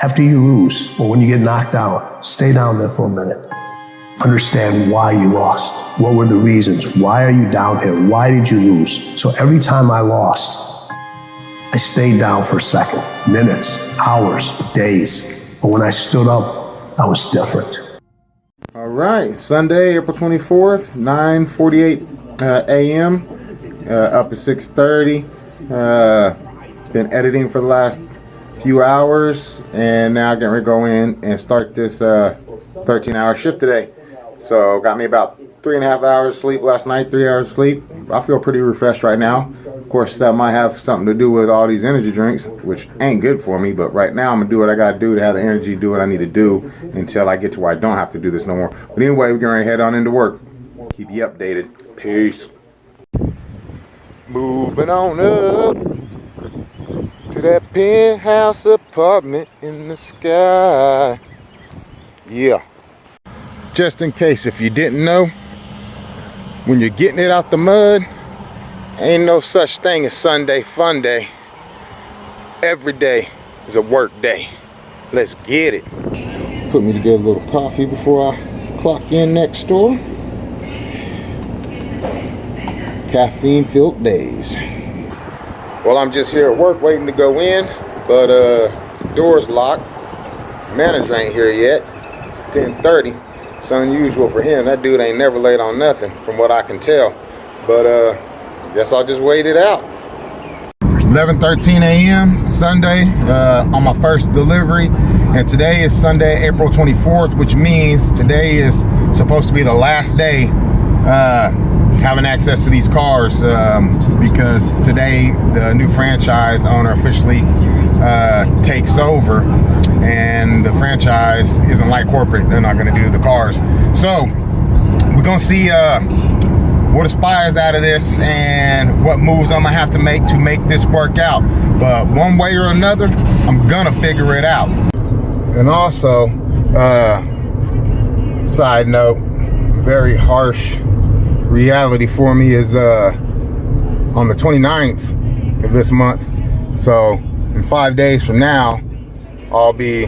After you lose, or when you get knocked down, stay down there for a minute. Understand why you lost. What were the reasons? Why are you down here? Why did you lose? So every time I lost, I stayed down for a second, minutes, hours, days. But when I stood up, I was different. All right, Sunday, April 24th, 9:48 a.m. Up at 6:30. Been editing for the last few hours, and now getting ready to go in and start this 13-hour shift today. So got me about 3.5 hours sleep last night, 3 hours sleep. I feel pretty refreshed right now. Of course, that might have something to do with all these energy drinks, which ain't good for me, but right now I'm gonna do what I gotta do to have the energy to do what I need to do until I get to where I don't have to do this no more. But anyway, we're gonna head on into work. Keep you updated. Peace. Moving on up to that penthouse apartment in the sky. Yeah. Just in case if you didn't know, when you're getting it out the mud, ain't no such thing as Sunday fun day. Every day is a work day. Let's get it. Put me to get a little coffee before I clock in next door. Caffeine-filled days. Well, I'm just here at work waiting to go in, but door's locked. Manager ain't here yet. It's 10:30. It's unusual for him. That dude ain't never late on nothing, from what I can tell. But guess I'll just wait it out. 11:13 a.m. Sunday on my first delivery, and today is Sunday, April 24th, which means today is supposed to be the last day having access to these cars, because today the new franchise owner officially takes over, and the franchise isn't like corporate. They're not going to do the cars. So we're going to see what aspires out of this and what moves I'm going to have to make this work out. But one way or another, I'm going to figure it out. And also, side note, very harsh reality for me is on the 29th of this month. So in 5 days from now, I'll be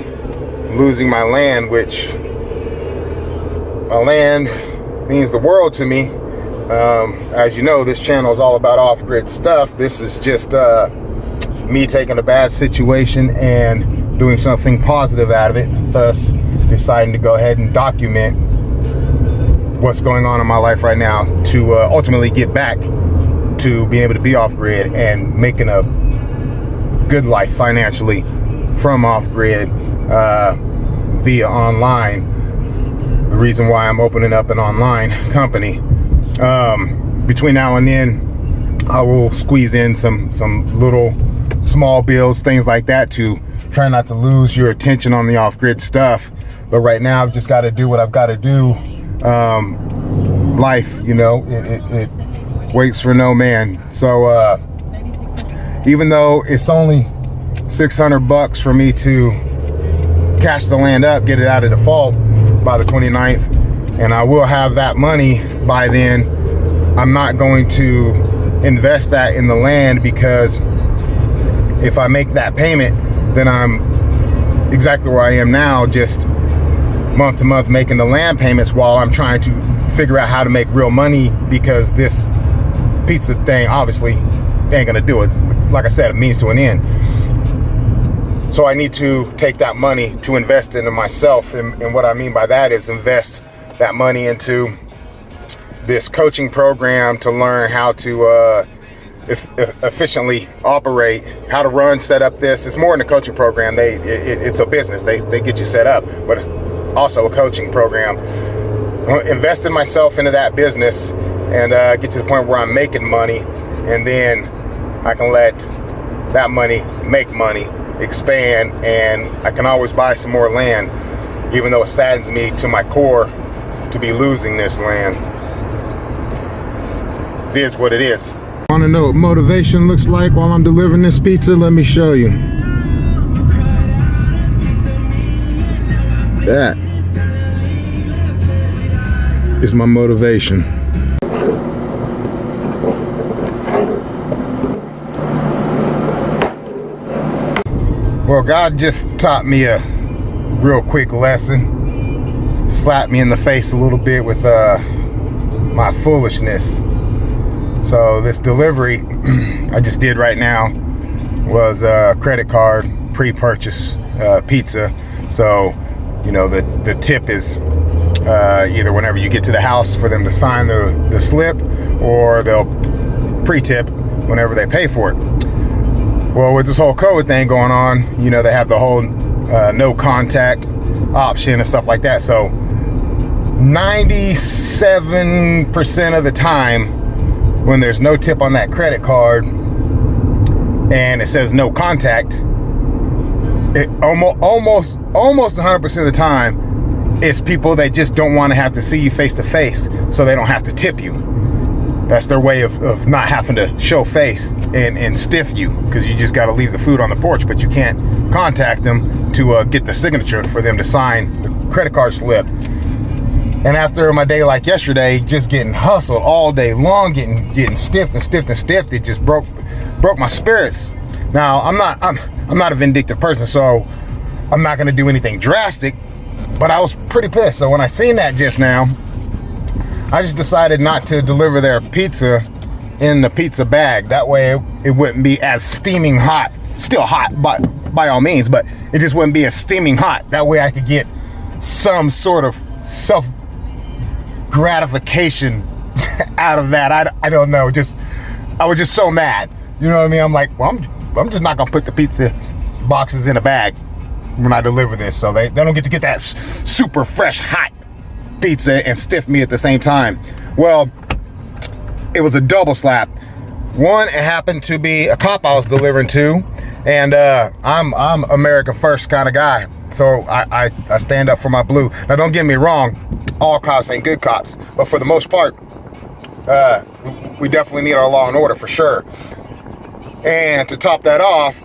losing my land, which my land means the world to me. As you know, this channel is all about off-grid stuff. This is just me taking a bad situation and doing something positive out of it, thus deciding to go ahead and document what's going on in my life right now to ultimately get back to being able to be off-grid and making a good life financially from off-grid via online. The reason why I'm opening up an online company. Between now and then, I will squeeze in some little small bills, things like that, to try not to lose your attention on the off-grid stuff. But right now, I've just got to do what I've got to do. Life, you know, it waits for no man. So even though it's only $600 for me to cash the land up, get it out of default by the 29th, and I will have that money by then, I'm not going to invest that in the land, because if I make that payment, then I'm exactly where I am now, just month to month making the land payments while I'm trying to figure out how to make real money, because this pizza thing obviously ain't gonna do it. Like I said, a means to an end. So I need to take that money to invest into myself, and what I mean by that is invest that money into this coaching program to learn how to efficiently operate, how to run, set up this. It's more than a coaching program. It's a business. They get you set up, but it's also a coaching program. So invest in myself into that business and get to the point where I'm making money, and then I can let that money make money, expand, and I can always buy some more land, even though it saddens me to my core to be losing this land. It is what it is. Want to know what motivation looks like while I'm delivering this pizza? Let me show you. That is my motivation. Well, God just taught me a real quick lesson. Slapped me in the face a little bit with my foolishness. So this delivery I just did right now was a credit card pre-purchase pizza. So, you know, the tip is either whenever you get to the house for them to sign the slip, or they'll pre-tip whenever they pay for it. Well, with this whole COVID thing going on, you know, they have the whole no contact option and stuff like that. So 97% of the time when there's no tip on that credit card and it says no contact, it almost 100% of the time it's people that just don't want to have to see you face to face, so they don't have to tip you. That's their way of not having to show face and stiff you, because you just got to leave the food on the porch, but you can't contact them to get the signature for them to sign the credit card slip. And after my day like yesterday, just getting hustled all day long, getting stiffed, it just broke my spirits. Now I'm not a vindictive person, so I'm not gonna do anything drastic, but I was pretty pissed. So when I seen that just now, I just decided not to deliver their pizza in the pizza bag. That way it wouldn't be as steaming hot. Still hot by all means, but it just wouldn't be as steaming hot. That way I could get some sort of self gratification out of that. I don't know, I was just so mad. You know what I mean? I'm like, well, I'm just not gonna put the pizza boxes in a bag when I deliver this, so they don't get to get that super fresh hot pizza and stiff me at the same time. Well, it was a double slap. One, it happened to be a cop I was delivering to, and I'm America first kind of guy, so I stand up for my blue. Now don't get me wrong, all cops ain't good cops, but for the most part, we definitely need our law and order for sure. And to top that off,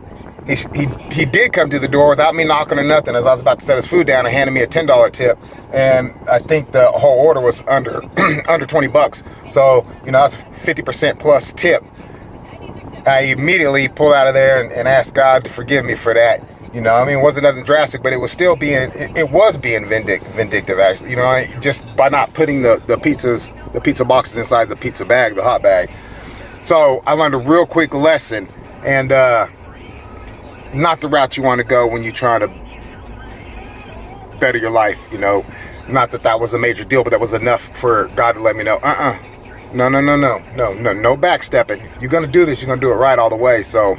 he did come to the door without me knocking or nothing. As I was about to set his food down and handed me a $10 tip, and I think the whole order was under under 20 bucks. So, you know, that's a 50% plus tip. I immediately pulled out of there and asked God to forgive me for that. You know, I mean, it wasn't nothing drastic, but it was still being vindictive actually. You know, just by not putting the pizza boxes inside the pizza bag, the hot bag. So I learned a real quick lesson, and not the route you want to go when you're trying to better your life. You know, not that was a major deal, but that was enough for God to let me know, no backstepping. If you're gonna do this, you're gonna do it right all the way. So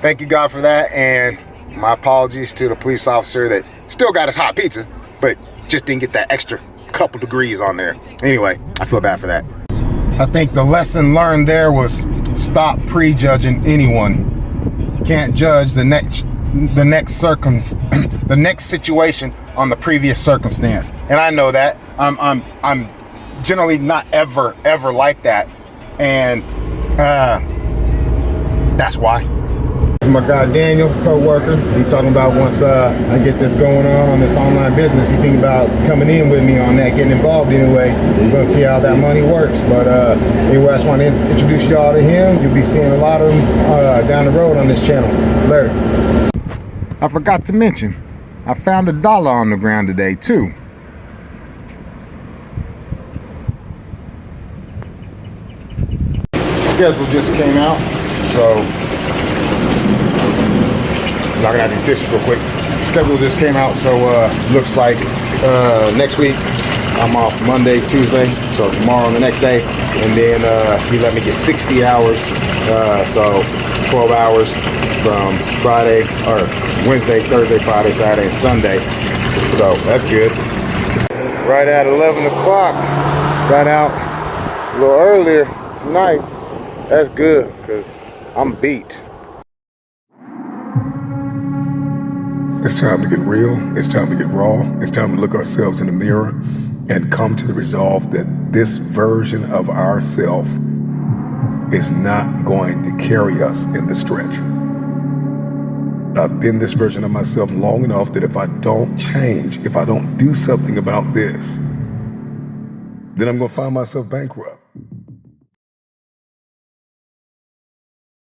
thank you, God, for that, and my apologies to the police officer that still got his hot pizza, but just didn't get that extra couple degrees on there. Anyway, I feel bad for that. I think the lesson learned there was stop prejudging anyone. You can't judge the next situation on the previous circumstance. And I know that. I'm generally not ever like that. And that's why. This is my guy Daniel, co-worker. He talking about once I get this going on this online business, he thinking about coming in with me on that, getting involved anyway. We're gonna see how that money works. But anyway, I just want to introduce y'all to him. You'll be seeing a lot of them down the road on this channel. Later. I forgot to mention, I found $1 on the ground today too. Schedule just came out, so knocking out these dishes real quick. Schedule just came out, so looks like next week I'm off Monday, Tuesday, so tomorrow and the next day, and then he let me get 60 hours, so 12 hours from Friday, or Wednesday, Thursday, Friday, Saturday, and Sunday. So that's good. Right at 11 o'clock, got out a little earlier tonight. That's good, because I'm beat. It's time to get real. It's time to get raw. It's time to look ourselves in the mirror and come to the resolve that this version of ourself is not going to carry us in the stretch. I've been this version of myself long enough that if I don't change, if I don't do something about this, then I'm going to find myself bankrupt.